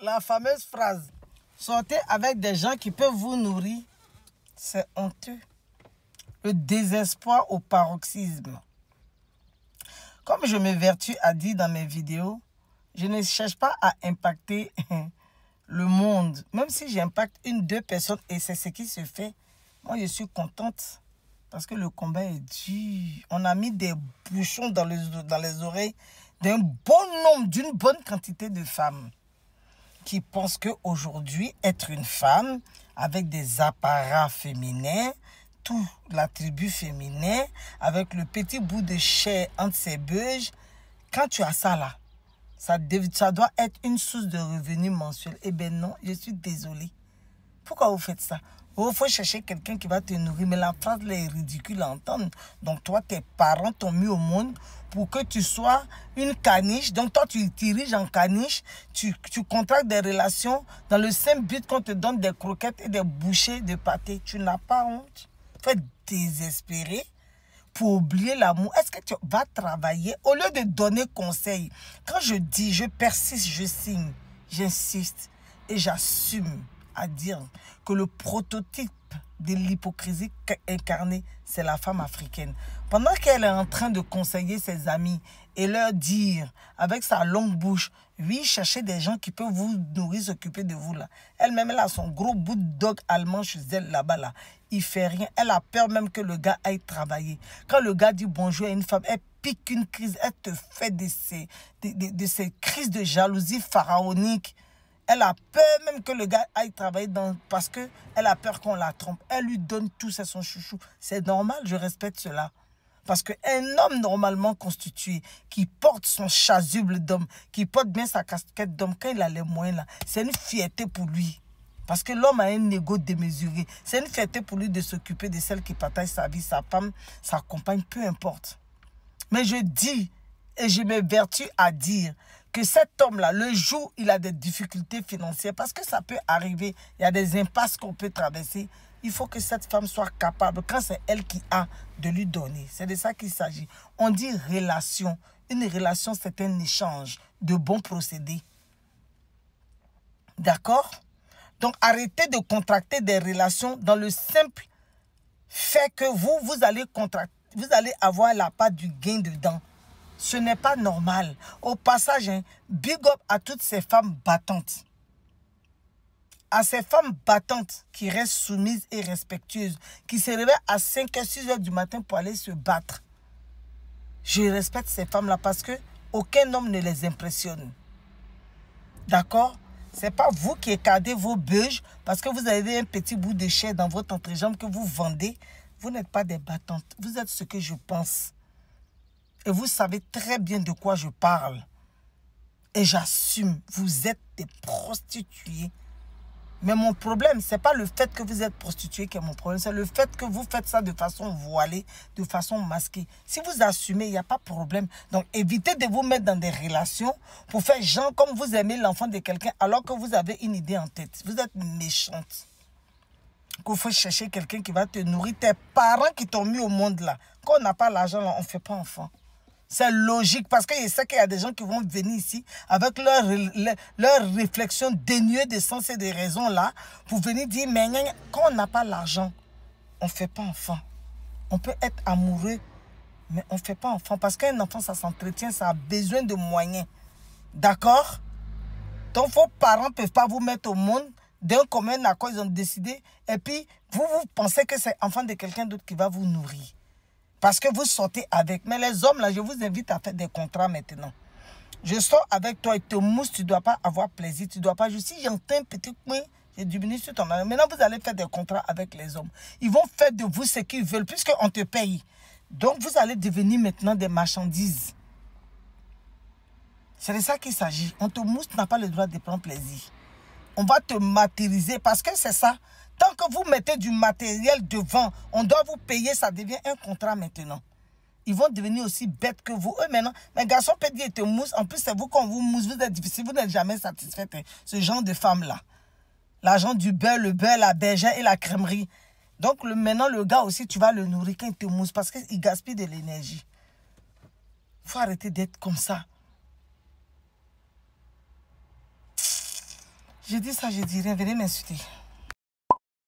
La fameuse phrase, sortez avec des gens qui peuvent vous nourrir, c'est honteux. Le désespoir au paroxysme. Comme je m'évertue à dire dans mes vidéos, je ne cherche pas à impacter le monde. Même si j'impacte une, deux personnes et c'est ce qui se fait, moi je suis contente parce que le combat est dur. On a mis des bouchons dans les oreilles d'un bon nombre, d'une bonne quantité de femmes qui pensent qu'aujourd'hui, être une femme avec des apparats féminins, tout l'attribut féminin, avec le petit bout de chair entre ses beuges, quand tu as ça là, ça doit être une source de revenus mensuels. Eh bien non, je suis désolée. Pourquoi vous faites ça? Il faut chercher quelqu'un qui va te nourrir. Mais la phrase là est ridicule à entendre. Donc toi, tes parents t'ont mis au monde pour que tu sois une caniche. Donc toi, tu diriges en caniche. Tu contractes des relations dans le simple but qu'on te donne des croquettes et des bouchées de pâté. Tu n'as pas honte? Tu es désespéré pour oublier l'amour. Est-ce que tu vas travailler au lieu de donner conseil? Quand je dis, je persiste, je signe, j'insiste et j'assume à dire que le prototype de l'hypocrisie incarnée, c'est la femme africaine. Pendant qu'elle est en train de conseiller ses amis et leur dire, avec sa longue bouche, oui, cherchez des gens qui peuvent vous nourrir, s'occuper de vous là. Elle-même, elle a son gros bulldog allemand chez elle là-bas là. Il fait rien. Elle a peur même que le gars aille travailler. Quand le gars dit bonjour à une femme, elle pique une crise, elle te fait de ces crises de jalousie pharaonique. Elle a peur même que le gars aille travailler parce qu'elle a peur qu'on la trompe. Elle lui donne tout, c'est son chouchou. C'est normal, je respecte cela. Parce qu'un homme normalement constitué, qui porte son chasuble d'homme, qui porte bien sa casquette d'homme, quand il a les moyens là, c'est une fierté pour lui. Parce que l'homme a un ego démesuré. C'est une fierté pour lui de s'occuper de celle qui partage sa vie, sa femme, sa compagne, peu importe. Mais je dis, et je m'évertue à dire, que cet homme-là, le jour où il a des difficultés financières, parce que ça peut arriver, il y a des impasses qu'on peut traverser, il faut que cette femme soit capable, quand c'est elle qui a, de lui donner. C'est de ça qu'il s'agit. On dit relation. Une relation, c'est un échange de bons procédés. D'accord? Donc, arrêtez de contracter des relations dans le simple fait que vous allez avoir la part du gain dedans. Ce n'est pas normal. Au passage, big up à toutes ces femmes battantes. À ces femmes battantes qui restent soumises et respectueuses, qui se réveillent à 5h, 6h du matin pour aller se battre. Je respecte ces femmes-là parce que aucun homme ne les impressionne. D'accord? Ce n'est pas vous qui écartez vos beuges parce que vous avez un petit bout de chair dans votre entrejambe que vous vendez. Vous n'êtes pas des battantes. Vous êtes ce que je pense. Et vous savez très bien de quoi je parle. Et j'assume, vous êtes des prostituées. Mais mon problème, ce n'est pas le fait que vous êtes prostituées qui est mon problème. C'est le fait que vous faites ça de façon voilée, de façon masquée. Si vous assumez, il n'y a pas de problème. Donc, évitez de vous mettre dans des relations pour faire genre comme vous aimez l'enfant de quelqu'un alors que vous avez une idée en tête. Vous êtes méchante. Qu'il faut chercher quelqu'un qui va te nourrir. Tes parents qui t'ont mis au monde là. Quand on n'a pas l'argent là, on ne fait pas enfant. C'est logique parce que je sais qu'il y a des gens qui vont venir ici avec leur réflexion dénuée de sens et de raison là pour venir dire mais quand on n'a pas l'argent, on ne fait pas enfant. On peut être amoureux, mais on ne fait pas enfant parce qu'un enfant ça s'entretient, ça a besoin de moyens. D'accord? Donc vos parents ne peuvent pas vous mettre au monde d'un commun accord, ils ont décidé et puis vous pensez que c'est enfant de quelqu'un d'autre qui va vous nourrir. Parce que vous sortez avec. Mais les hommes, là, je vous invite à faire des contrats maintenant. Je sors avec toi et te mousse, tu ne dois pas avoir plaisir. Tu ne dois pas... Si j'entends un petit coin, je diminue sur ton argent. Maintenant, vous allez faire des contrats avec les hommes. Ils vont faire de vous ce qu'ils veulent, puisqu'on te paye. Donc, vous allez devenir maintenant des marchandises. C'est de ça qu'il s'agit. On te mousse, tu n'as pas le droit de prendre plaisir. On va te matérialiser parce que c'est ça. Tant que vous mettez du matériel devant, on doit vous payer, ça devient un contrat maintenant. Ils vont devenir aussi bêtes que vous. Eux maintenant, mes garçons peuvent dire te mousse. En plus, c'est vous qu'on vous mousse. Vous êtes difficile, vous n'êtes jamais satisfait. Ce genre de femme-là. L'argent du beurre, la bergère et la crèmerie. Donc maintenant, le gars aussi, tu vas le nourrir quand il te mousse parce qu'il gaspille de l'énergie. Il faut arrêter d'être comme ça. Je dis ça, je dis rien, venez m'insulter.